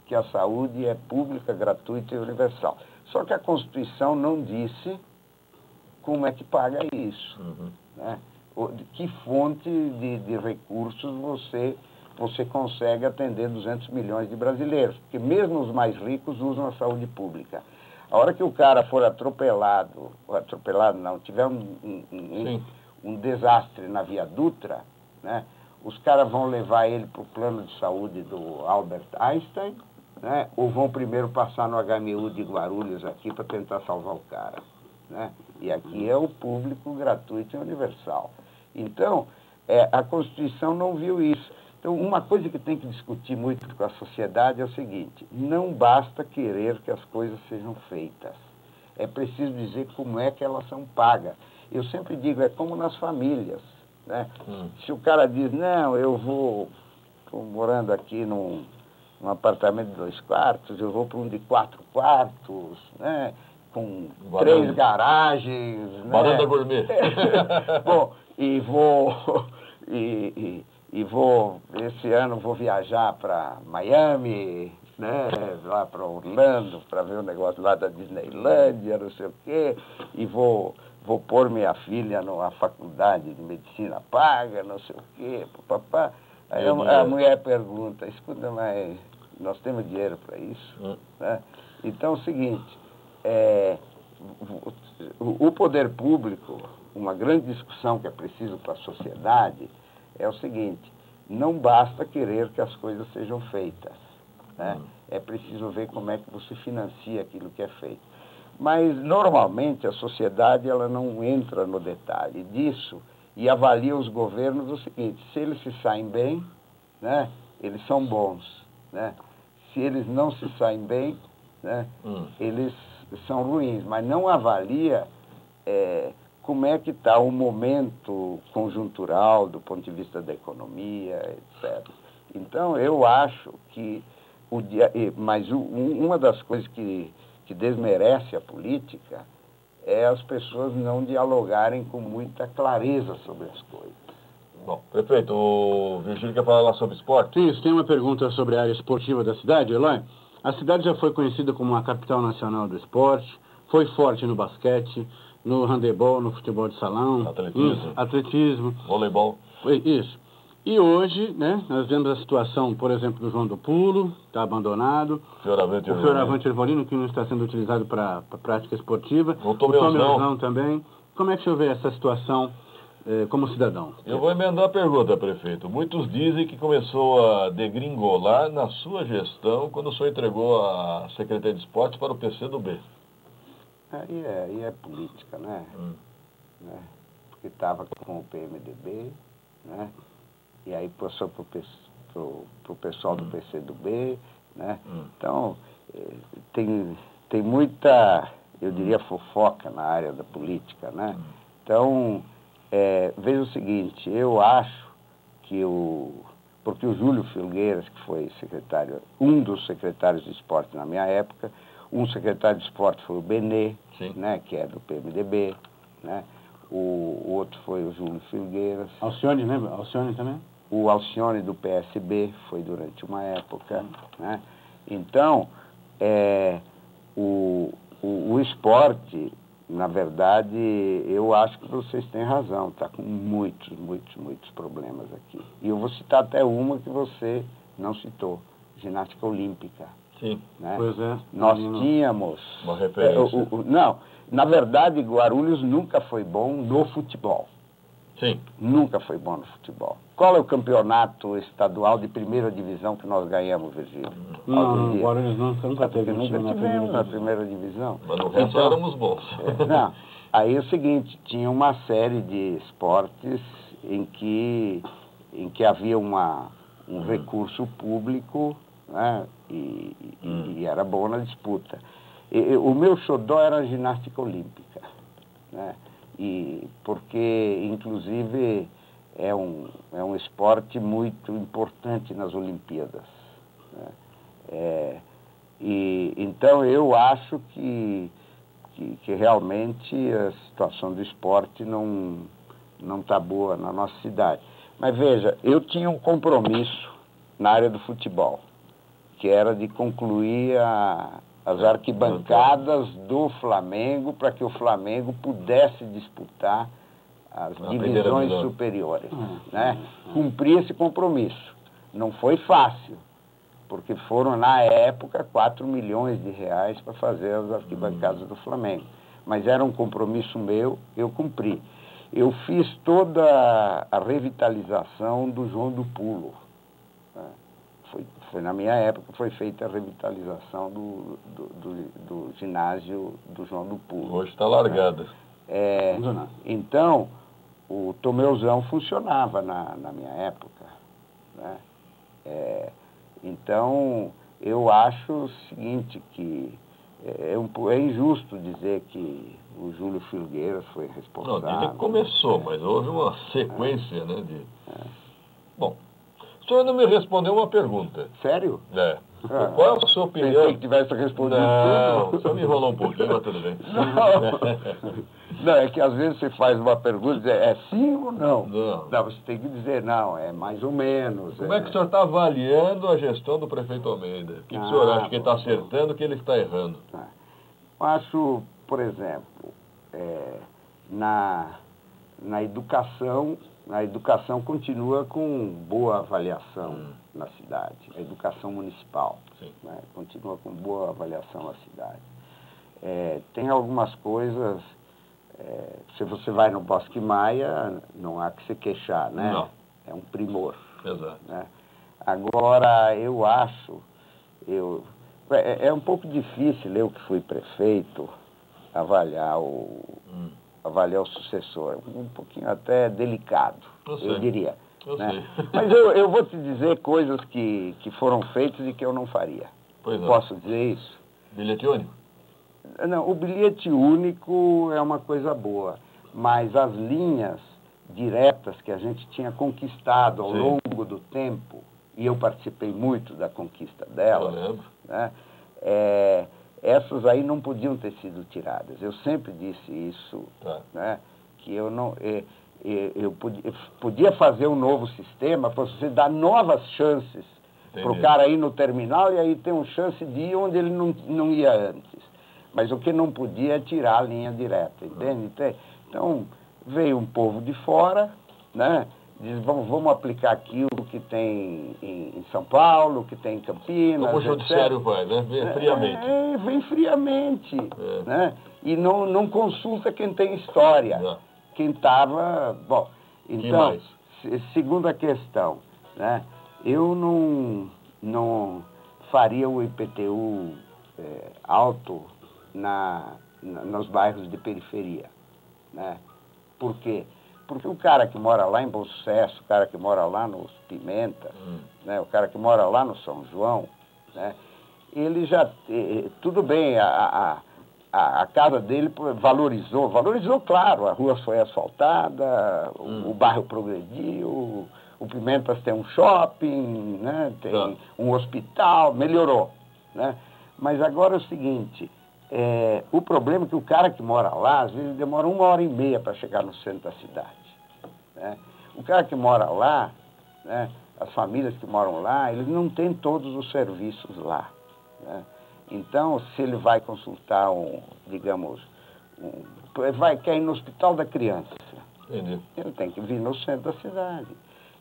que a saúde é pública, gratuita e universal. Só que a Constituição não disse como é que paga isso. Uhum. Né? Que fonte de recursos você consegue atender 200 milhões de brasileiros. Porque mesmo os mais ricos usam a saúde pública. A hora que o cara for atropelado não, tiver um desastre na Via Dutra, né, os caras vão levar ele para o plano de saúde do Albert Einstein, né, ou vão primeiro passar no HMU de Guarulhos aqui para tentar salvar o cara. Né? E aqui é o público gratuito e universal. Então, a Constituição não viu isso. Então, uma coisa que tem que discutir muito com a sociedade é o seguinte, não basta querer que as coisas sejam feitas. É preciso dizer como é que elas são pagas. Eu sempre digo, é como nas famílias. Né? Se o cara diz, não, estou morando aqui num apartamento de 2 quartos, eu vou para um de 4 quartos, né? Com 3 garagens. Varanda gourmet. Bom, esse ano vou viajar para Miami, né, lá para Orlando, para ver o negócio lá da Disneylândia, não sei o quê, e vou pôr minha filha numa faculdade de medicina paga, não sei o quê, papá. Aí a mulher pergunta, escuta, mas nós temos dinheiro para isso? Né? Então é o seguinte, o poder público, uma grande discussão que é preciso para a sociedade, é o seguinte, não basta querer que as coisas sejam feitas. Né? É preciso ver como é que você financia aquilo que é feito. Mas, normalmente, a sociedade ela não entra no detalhe disso e avalia os governos o seguinte, se eles se saem bem, né, eles são bons. Né? Se eles não se saem bem, né, eles são ruins, mas não avalia como é que está o momento conjuntural do ponto de vista da economia, etc. Então, eu acho que uma das coisas que desmerece a política é as pessoas não dialogarem com muita clareza sobre as coisas. Bom, prefeito, o Virgílio quer falar lá sobre esporte? Sim, tem uma pergunta sobre a área esportiva da cidade, Eloy. A cidade já foi conhecida como a capital nacional do esporte, foi forte no basquete, no handebol, no futebol de salão, atletismo, voleibol. Isso. E hoje, né, nós vemos a situação, por exemplo, do João do Pulo, está abandonado. O Fioravante Ervolino, que não está sendo utilizado para prática esportiva. O Tomeuzão também. Como é que o senhor vê essa situação como cidadão? Eu vou emendar a pergunta, prefeito. Muitos dizem que começou a degringolar na sua gestão quando o senhor entregou a Secretaria de Esportes para o PCdoB. Aí é política, né? Porque estava com o PMDB, né? E aí passou para o pessoal do PCdoB, né? Então, tem muita, eu diria, fofoca na área da política, né? Então, veja o seguinte, eu acho que porque o Júlio Filgueiras, que foi secretário, um dos secretários de esporte na minha época, um secretário de esporte foi o Benê, né, que é do PMDB, né? O outro foi o Júlio Filgueiras. Alcione, lembra? Alcione também? O Alcione do PSB foi durante uma época, né? Então, o esporte, na verdade, eu acho que vocês têm razão, está com muitos problemas aqui. E eu vou citar até uma que você não citou, ginástica olímpica. Sim. Né? Pois é. Nós tínhamos... Uma referência. Não, na verdade, Guarulhos nunca foi bom no futebol. Sim. Nunca foi bom no futebol. Qual é o campeonato estadual de primeira divisão que nós ganhamos, Virgílio? Não, Guarulhos nunca teve na primeira divisão. Mas no resto éramos bons. Não. Aí é o seguinte, tinha uma série de esportes em que havia um recurso público, né? E era bom na disputa. O meu xodó era a ginástica olímpica, né? Porque, inclusive, é um esporte muito importante nas Olimpíadas, né? Então, eu acho que realmente a situação do esporte não está boa na nossa cidade. Mas, veja, eu tinha um compromisso na área do futebol, que era de concluir as arquibancadas do Flamengo para que o Flamengo pudesse disputar as divisões superiores, né? Cumprir esse compromisso. Não foi fácil, porque foram, na época, 4 milhões de reais para fazer as arquibancadas do Flamengo. Mas era um compromisso meu, eu cumpri. Eu fiz toda a revitalização do João do Pulo, né? Foi na minha época que foi feita a revitalização do ginásio do João do Pulo. Hoje está largada. Então, o Tomeuzão funcionava na minha época, né? Então, eu acho o seguinte, que é injusto dizer que o Júlio Filgueiras foi responsável. Não, dizem que começou, mas houve uma sequência, né? Bom, o senhor não me respondeu uma pergunta. Sério? Qual é a sua opinião? Pensei que tivesse respondido tudo. tudo. Só me enrolou um pouquinho, mas tudo bem. Não, é que às vezes você faz uma pergunta e diz, é sim ou não? Não, você tem que dizer, não, é mais ou menos. Como é que o senhor está avaliando a gestão do prefeito Almeida? O que o senhor acha que ele está acertando, que ele está errando? Eu acho, por exemplo, na educação, a educação continua com boa avaliação na cidade. A educação municipal, né, continua com boa avaliação na cidade. Tem algumas coisas, se você vai no Bosque Maia, não há que se queixar, né? Não. É um primor. Exato. Né? Agora, eu acho, é um pouco difícil, eu que fui prefeito, avaliar o sucessor. Um pouquinho até delicado, eu diria. Né? Mas eu vou te dizer coisas que foram feitas e que eu não faria. Posso dizer isso? Bilhete único? Não, o bilhete único é uma coisa boa, mas as linhas diretas que a gente tinha conquistado ao longo do tempo, e eu participei muito da conquista delas, né? Essas aí não podiam ter sido tiradas. Eu sempre disse isso, né? Que eu não... Eu podia fazer um novo sistema para você dar novas chances para o cara ir no terminal e aí ter uma chance de ir onde ele não ia antes. Mas o que não podia é tirar a linha direta, entende? Então, veio um povo de fora, né? Diz, vamos aplicar aquilo que tem em São Paulo, que tem em Campinas. Como o judiciário vai, né? Vem friamente. Vem friamente, né? E não consulta quem tem história, quem estava... Bom, então, segunda questão, né? Eu não faria o IPTU alto nos bairros de periferia, né? Por quê? Porque o cara que mora lá em Bom Sucesso, o cara que mora lá nos Pimentas, né, o cara que mora lá no São João, né, ele já... tudo bem, a casa dele valorizou, claro, a rua foi asfaltada, o bairro progrediu, o Pimentas tem um shopping, né, tem um hospital, melhorou, né? Mas agora é o seguinte... o problema é que o cara que mora lá, às vezes, demora 1h30 para chegar no centro da cidade, né? O cara que mora lá, né, as famílias que moram lá, eles não têm todos os serviços lá, né? Então, se ele vai consultar quer ir no hospital da criança, ele tem que vir no centro da cidade.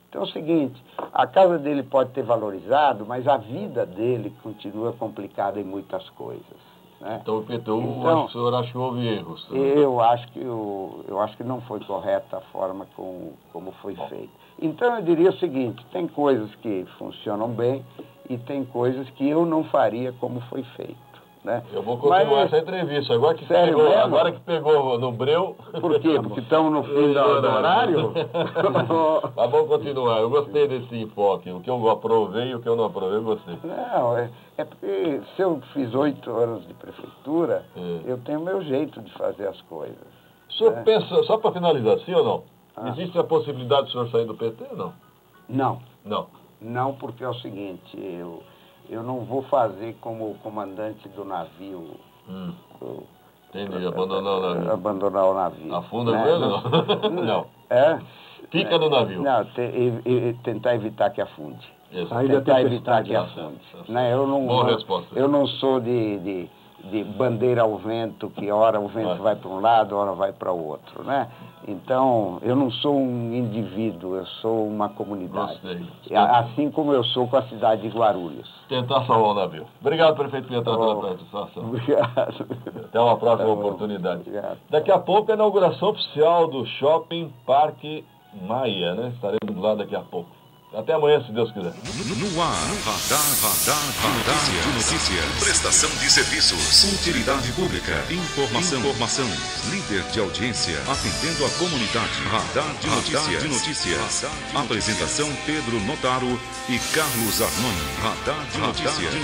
Então é o seguinte, a casa dele pode ter valorizado, mas a vida dele continua complicada em muitas coisas. Né? Então, o IPTU, o senhor acha que houve erros? Eu acho que não foi correta a forma como foi feito. Então, eu diria o seguinte, tem coisas que funcionam bem e tem coisas que eu não faria como foi feito. Né? Eu vou continuar essa entrevista. Agora que pegou no breu... Por quê? Porque estamos no fim do horário? Mas vamos continuar. Eu gostei desse enfoque. O que eu aprovei e o que eu não aprovei, eu gostei. Não, é porque se eu fiz 8 anos de prefeitura, eu tenho o meu jeito de fazer as coisas. O senhor pensa, só para finalizar, sim ou não? Existe a possibilidade do senhor sair do PT ou não? Não. Não? Não, porque é o seguinte, eu não vou fazer como o comandante do navio. Entendi, abandonar o navio. Abandonar o navio. Afunda com ele ou não? Não. Fica no navio. Não, tentar evitar que afunde. Ainda tentar evitar que afunde. Né? Boa resposta. Eu não sou de bandeira ao vento, que hora o vento vai para um lado, hora vai para o outro, né? Então, eu não sou um indivíduo, eu sou uma comunidade. Gostei. Assim como eu sou com a cidade de Guarulhos. Tentar salvar o navio. Obrigado, prefeito Pietro, pela participação. Obrigado. Até uma próxima oportunidade. Obrigado. Daqui a pouco a inauguração oficial do Shopping Parque Maia, né? Estaremos lá daqui a pouco. Até amanhã, se Deus quiser. No ar, radar de notícia. Prestação de serviços, utilidade pública, informação, líder de audiência, atendendo a comunidade. Radar de notícias. Apresentação Pedro Notaro e Carlos Arnone. Radar de notícias.